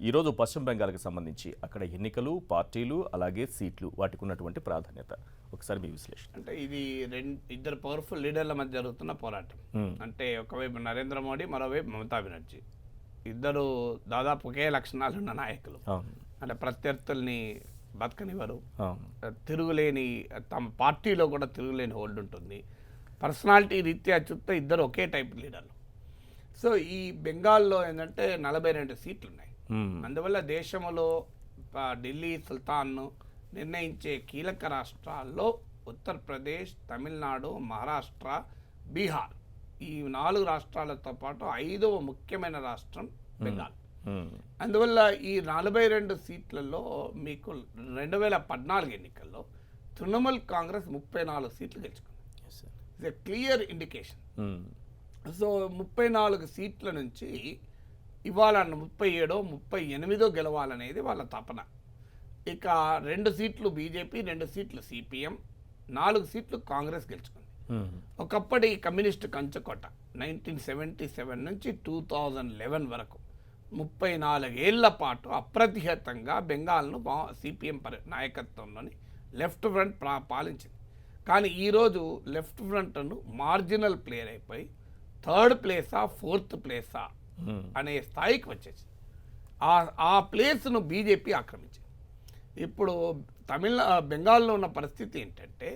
ఈరోజు పశ్చిమ బెంగాల్కి సంబంధించి అక్కడ ఎన్నికలు, పార్టీలు, అలాగే సీట్లు వాటికి ఉన్నటువంటి ప్రాధాన్యత ఒకసారి మీ విశ్లేషణ. అంటే ఇది ఇద్దరు పవర్ఫుల్ లీడర్ల మధ్య జరుగుతున్న పోరాటం. అంటే ఒకవైపు నరేంద్ర మోడీ, మరోవైపు మమతా బెనర్జీ. ఇద్దరు దాదాపు ఒకే లక్షణాలు ఉన్న నాయకులు. అంటే ప్రత్యర్థుల్ని బతకనివ్వరు, తిరుగులేని తమ పార్టీలో కూడా తిరుగులేని హోల్డ్ ఉంటుంది. పర్సనాలిటీ రీత్యా చూస్తే ఇద్దరు ఒకే టైప్ లీడర్లు. సో ఈ బెంగాల్లో ఏంటంటే 42 సీట్లు ఉన్నాయి. అందువల్ల దేశంలో ఢిల్లీ సుల్తాన్ను నిర్ణయించే కీలక రాష్ట్రాల్లో ఉత్తరప్రదేశ్, తమిళనాడు, మహారాష్ట్ర, బీహార్ ఈ 4 రాష్ట్రాలతో పాటు 5వ ముఖ్యమైన రాష్ట్రం బెంగాల్. అందువల్ల ఈ 42 సీట్లలో మీకు 2014 ఎన్నికల్లో తృణమూల్ కాంగ్రెస్ 34 సీట్లు గెలుచుకుంది. It's a clear indication. So 34 సీట్ల నుంచి ఇవాళ 37, 38 గెలవాలనేది వాళ్ళ తపన. ఇక 2 సీట్లు బీజేపీ, 2 సీట్లు సిపిఎం, 4 సీట్లు కాంగ్రెస్ గెలుచుకుంది. ఒకప్పటి కమ్యూనిస్టు కంచుకోట 1977 నుంచి 2011 వరకు 34 ఏళ్ల పాటు అప్రతిహతంగా బెంగాల్ను సిపిఎం నాయకత్వంలోని లెఫ్ట్ ఫ్రంట్ పాలించింది. కానీ ఈరోజు లెఫ్ట్ ఫ్రంట్ను మార్జినల్ ప్లేయర్ అయిపోయి 3rd ప్లేసా 4th ప్లేసా అనే స్థాయికి వచ్చేసి ఆ ప్లేస్ను బీజేపీ ఆక్రమించింది. ఇప్పుడు బెంగాల్లో ఉన్న పరిస్థితి ఏంటంటే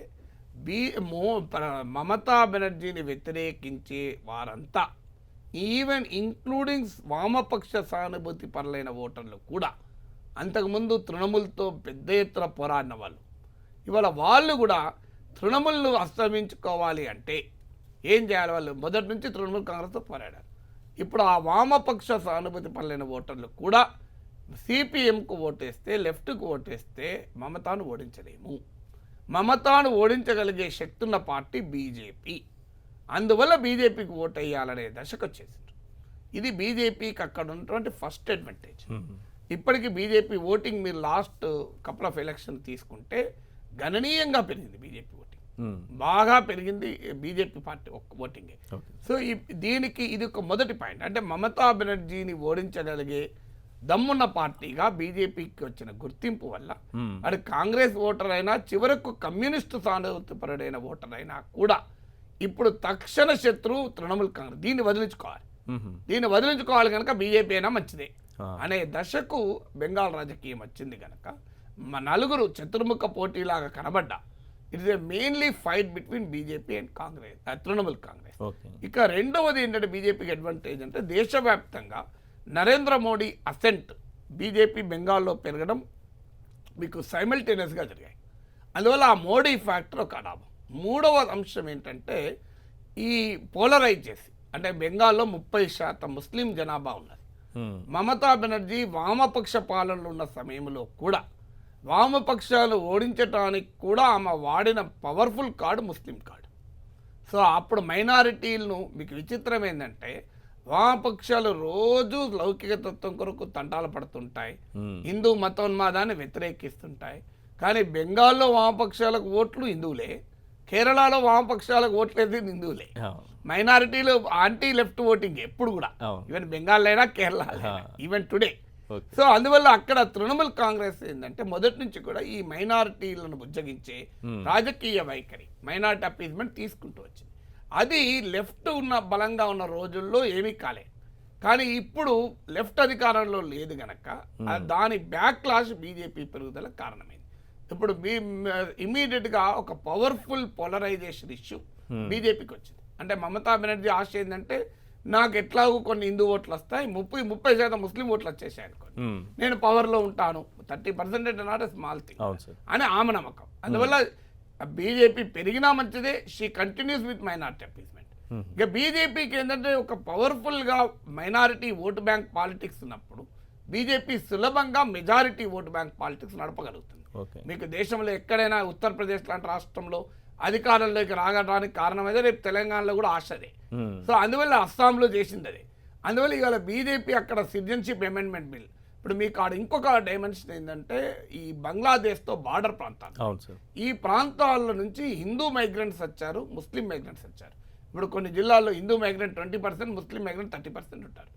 మమతా బెనర్జీని వ్యతిరేకించే వారంతా, ఈవెన్ ఇంక్లూడింగ్ వామపక్ష సానుభూతి పరులైన ఓటర్లు కూడా, అంతకుముందు తృణమూల్తో పెద్ద ఎత్తున పోరాడిన వాళ్ళు, ఇవాళ వాళ్ళు కూడా తృణమూల్ను అస్తమించుకోవాలి అంటే ఏం చేయాలి? వాళ్ళు మొదటి నుంచి తృణమూల్ కాంగ్రెస్తో పోరాడారు. ఇప్పుడు ఆ వామపక్ష సానుభూతి పరులైన ఓటర్లు కూడా సిపిఎంకు ఓటేస్తే, లెఫ్ట్కు ఓటేస్తే మమతాను ఓడించలేము. మమతాను ఓడించగలిగే శక్తి ఉన్న పార్టీ బీజేపీ. అందువల్ల బీజేపీకి ఓటు వేయాలనే దశకు వచ్చేసారు. ఇది బీజేపీకి అక్కడ ఉన్నటువంటి ఫస్ట్ అడ్వాంటేజ్. ఇప్పటికీ బీజేపీ ఓటింగ్ మీరు లాస్ట్ కపుల్ ఆఫ్ ఎలక్షన్ తీసుకుంటే గణనీయంగా పెరిగింది. బీజేపీ ఓటింగ్ బాగా పెరిగింది, బీజేపీ పార్టీ ఓటింగ్. సో దీనికి ఇది ఒక మొదటి పాయింట్. అంటే మమతా బెనర్జీని ఓడించగలిగే దమ్మున్న పార్టీగా బీజేపీకి వచ్చిన గుర్తింపు వల్ల అది కాంగ్రెస్ ఓటర్ అయినా, చివరకు కమ్యూనిస్టు సానుభూతిపరుడైన ఓటర్ అయినా కూడా ఇప్పుడు తక్షణ శత్రువు తృణమూల్ కాంగ్రెస్. దీన్ని వదిలించుకోవాలి కనుక బీజేపీ అయినా మంచిదే అనే దశకు బెంగాల్ రాజకీయం వచ్చింది కనుక నలుగురు చతుర్ముఖ పోటీలాగా కనబడ్డా it is a mainly fight between BJP and Congress, Trinamool Congress. ఇక రెండవది ఏంటంటే బీజేపీకి అడ్వాంటేజ్ అంటే దేశవ్యాప్తంగా నరేంద్ర మోడీ అసెంట్ బీజేపీ బెంగాల్లో పెరగడం మీకు సైమల్టేనియస్గా జరిగాయి. అందువల్ల ఆ మోడీ ఫ్యాక్టర్ ఒక లాభం. మూడవ అంశం ఏంటంటే ఈ పోలరైజ్ చేసి, అంటే బెంగాల్లో 30% ముస్లిం జనాభా ఉన్నది. మమతా బెనర్జీ వామపక్ష పాలనలో ఉన్న సమయంలో కూడా వామపక్షాలు ఓడించడానికి కూడా ఆమె వాడిన పవర్ఫుల్ కార్డు ముస్లిం కార్డు. సో అప్పుడు మైనారిటీలను, మీకు విచిత్రం ఏంటంటే వామపక్షాలు రోజు లౌకిక తత్వం కొరకు తంటాలు పడుతుంటాయి, హిందూ మతోన్మాదాన్ని వ్యతిరేకిస్తుంటాయి. కానీ బెంగాల్లో వామపక్షాలకు ఓట్లు హిందువులే, కేరళలో వామపక్షాలకు ఓట్లేదు హిందువులే. మైనారిటీలు యాంటీ లెఫ్ట్ ఓటింగ్ ఎప్పుడు కూడా, ఈవెన్ బెంగాల్ అయినా కేరళ, ఈవెన్ టుడే. సో అందువల్ల అక్కడ తృణమూల్ కాంగ్రెస్ ఏంటంటే మొదటి నుంచి కూడా ఈ మైనారిటీలను బుజ్జగించే రాజకీయ వైఖరి, మైనారిటీ అపీజ్మెంట్ తీసుకుంటూ వచ్చింది. అది లెఫ్ట్ బలంగా ఉన్న రోజుల్లో ఏమీ కాలే. కానీ ఇప్పుడు లెఫ్ట్ అధికారంలో లేదు గనక దాని బ్యాక్లాష్ బీజేపీ పెరుగుదల కారణమైంది. ఇప్పుడు ఇమీడియట్గా ఒక పవర్ఫుల్ పోలరైజేషన్ ఇష్యూ బీజేపీకి వచ్చింది. అంటే మమతా బెనర్జీ ఆశ ఏంటంటే నాకు ఎట్లాగూ కొన్ని హిందూ ఓట్లు వస్తాయి, 30% ముస్లిం ఓట్లు వచ్చేసాయి అనుకోండి, నేను పవర్లో ఉంటాను, 30% నాట్ ఎ స్మాల్ థింగ్ అని ఆమె నమ్మకం. అందువల్ల బీజేపీ పెరిగినా మంచిదే, she continues with minority appeasement. ఇక బీజేపీకి ఏంటంటే ఒక పవర్ఫుల్గా మైనారిటీ ఓటు బ్యాంక్ పాలిటిక్స్ ఉన్నప్పుడు బీజేపీ సులభంగా మెజారిటీ ఓటు బ్యాంక్ పాలిటిక్స్ నడపగలుగుతుంది. మీకు దేశంలో ఎక్కడైనా ఉత్తరప్రదేశ్ లాంటి రాష్ట్రంలో అధికారంలోకి రాగడానికి కారణమైతే రేపు తెలంగాణలో కూడా ఆశదే. సో అందువల్ల అస్సాంలో చేసింది అదే. అందువల్ల ఇవాళ బీజేపీ అక్కడ సిటిజన్షిప్ అమెండ్మెంట్ బిల్, ఇప్పుడు మీకు ఆడ ఇంకొక డైమెన్షన్ ఏంటంటే ఈ బంగ్లాదేశ్తో బార్డర్ ప్రాంతాలు, ఈ ప్రాంతాల నుంచి హిందూ మైగ్రెంట్స్ వచ్చారు, ముస్లిం మైగ్రెంట్స్ వచ్చారు. ఇప్పుడు కొన్ని జిల్లాల్లో హిందూ మైగ్రెంట్ 20%, ముస్లిం మైగ్రెంట్ 30% ఉంటారు.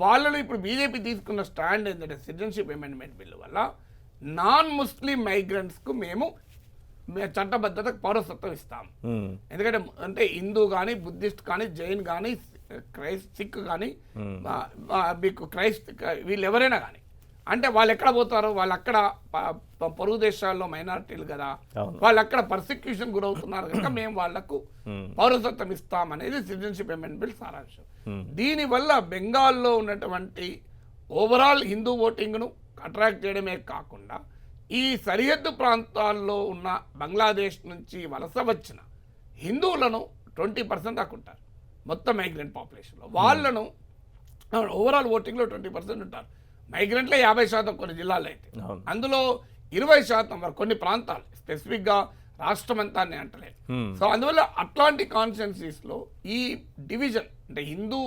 వాళ్ళలో ఇప్పుడు బీజేపీ తీసుకున్న స్టాండ్ ఏంటంటే సిటిజన్షిప్ అమెండ్మెంట్ బిల్లు వల్ల నాన్ ముస్లిం మైగ్రెంట్స్కు మేము చట్టబద్ధత పౌరసత్వం ఇస్తాము. ఎందుకంటే అంటే హిందూ కానీ బుద్ధిస్ట్ కానీ జైన్ కానీ సిక్ కానీ మీకు వీళ్ళు ఎవరైనా కానీ అంటే వాళ్ళు ఎక్కడ పోతారో వాళ్ళు అక్కడ పొరుగు దేశాల్లో మైనారిటీలు కదా, వాళ్ళు అక్కడ పర్సిక్యూషన్ గురవుతున్నారు కనుక మేము వాళ్లకు పౌరసత్వం ఇస్తామనేది సిటిజన్షిప్ అమెండ్మెంట్ బిల్ సారాంశం. దీనివల్ల బెంగాల్లో ఉన్నటువంటి ఓవరాల్ హిందూ ఓటింగ్ను అట్రాక్ట్ చేయడమే కాకుండా ఈ సరిహద్దు ప్రాంతాల్లో ఉన్న బంగ్లాదేశ్ నుంచి వలస వచ్చిన హిందువులను 20% దాకా ఉంటారు మొత్తం మైగ్రెంట్ పాపులేషన్లో. వాళ్ళను ఓవరాల్ ఓటింగ్లో 20% ఉంటారు. మైగ్రెంట్లే 50% కొన్ని జిల్లాల్లో అయితే, అందులో 20% వరకు కొన్ని ప్రాంతాలు స్పెసిఫిక్గా రాష్ట్రం అంతా అని అంటలేదు. సో అందువల్ల అట్లాంటి కాన్స్టిట్యున్సీస్లో ఈ డివిజన్ అంటే హిందూ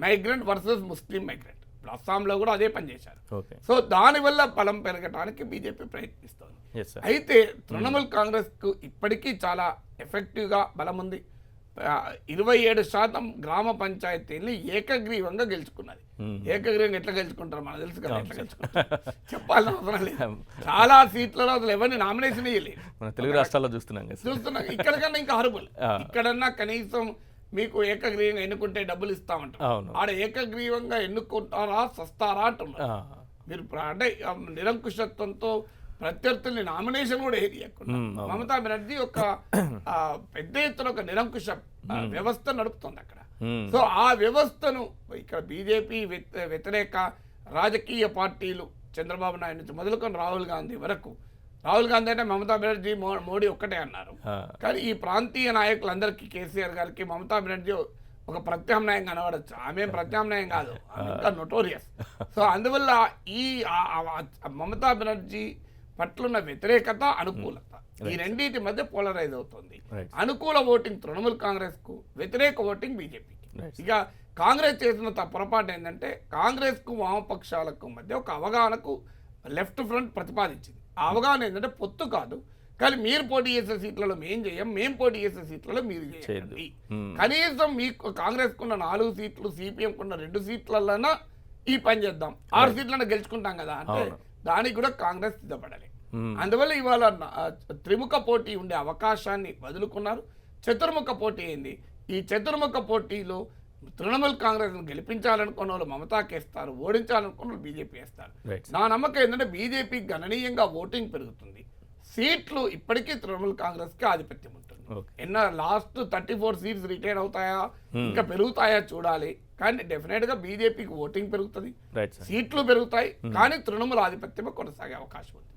మైగ్రెంట్ వర్సెస్ ముస్లిం మైగ్రెంట్ అస్సాంలో కూడా అదే పనిచేశారు. సో దానివల్ల బలం పెరగడానికి బీజేపీ ప్రయత్నిస్తోంది. అయితే తృణమూల్ కాంగ్రెస్ కు ఇప్పటికీ చాలా ఎఫెక్టివ్గా బలం ఉంది. 27% గ్రామ పంచాయతీని ఏకగ్రీవంగా గెలుచుకున్నది. ఏకగ్రీవంగా ఎట్లా గెలుచుకుంటారు మనకు తెలుసు కదా, ఎట్లా గెలుచుకుంటారు చెప్పాల్సిన అవసరం లేదు. చాలా సీట్లలో అసలు ఎవరిని నామినేషన్ ఇవ్వలేదు. తెలుగు రాష్ట్రాల్లో చూస్తున్నాం. ఇక్కడ కన్నా ఇంకా హర్బుల్, ఇక్కడన్నా కనీసం మీకు ఏకగ్రీవంగా ఎన్నుకుంటే డబ్బులు ఇస్తామంటారు. ఆడ ఏకగ్రీవంగా ఎన్నుకుంటారా సస్తారా అంటున్నారు. మీరు అంటే నిరంకుశత్వంతో ప్రత్యర్థుల్ని నామినేషన్ కూడా ఏరియకుండా మమతా బెనర్జీ ఒక పెద్ద ఎత్తున ఒక నిరంకుశ వ్యవస్థ నడుపుతుంది అక్కడ. సో ఆ వ్యవస్థను ఇక్కడ బీజేపీ వ్యతిరేక రాజకీయ పార్టీలు చంద్రబాబు నాయుడు నుంచి మొదలుకొని రాహుల్ గాంధీ వరకు, రాహుల్ గాంధీ అంటే మమతా బెనర్జీ మోడీ ఒక్కటే అన్నారు, కానీ ఈ ప్రాంతీయ నాయకులందరికీ కేసీఆర్ గారికి మమతా బెనర్జీ ఒక ప్రత్యామ్నాయం కనబడచ్చు. ఆమె ప్రత్యామ్నాయం కాదు, ఇంకా నోటోరియస్. సో అందువల్ల ఈ మమతా బెనర్జీ పట్లున్న వ్యతిరేకత అనుకూలత ఈ రెండింటి మధ్య పోలరైజ్ అవుతుంది. అనుకూల ఓటింగ్ తృణమూల్ కాంగ్రెస్ కు, వ్యతిరేక ఓటింగ్ బీజేపీకి. ఇక కాంగ్రెస్ చేసిన పొరపాటు ఏంటంటే కాంగ్రెస్ కు వామపక్షాలకు మధ్య ఒక అవగాహనకు లెఫ్ట్ ఫ్రంట్ ప్రతిపాదించింది. ఆ అవగాహన ఏంటంటే పొత్తు కాదు, కానీ మీరు పోటీ చేసే సీట్లలో మేము చేయం, మేము పోటీ చేసే సీట్లలో మీరు చేయండి. కనీసం మీకు కాంగ్రెస్ కున్న 4 సీట్లు, సిపిఎం కున్న 2 సీట్లలోనా ఈ పని చేద్దాం, 6 సీట్లను గెలుచుకుంటాం కదా అంటే దానికి కూడా కాంగ్రెస్ సిద్ధపడాలి. అందువల్ల ఇవాళ త్రిముఖ పోటీ ఉండే అవకాశాన్ని వదులుకున్నారు. చతుర్ముఖ పోటీ అయింది. ఈ చతుర్ముఖ పోటీలో తృణమూల్ కాంగ్రెస్ గెలిపించాలనుకున్న వాళ్ళు మమతాకి వేస్తారు, ఓడించాలనుకున్న వాళ్ళు బీజేపీ వేస్తారు. నా నమ్మకం ఏంటంటే బీజేపీ గణనీయంగా ఓటింగ్ పెరుగుతుంది, సీట్లు ఇప్పటికీ తృణమూల్ కాంగ్రెస్ కి ఆధిపత్యం ఉంటుంది. లాస్ట్ 34 సీట్స్ రిటైన్ అవుతాయా ఇంకా పెరుగుతాయా చూడాలి, కానీ డెఫినెట్ గా బీజేపీకి ఓటింగ్ పెరుగుతుంది, సీట్లు పెరుగుతాయి, కానీ తృణమూల్ ఆధిపత్యం కొనసాగే అవకాశం ఉంది.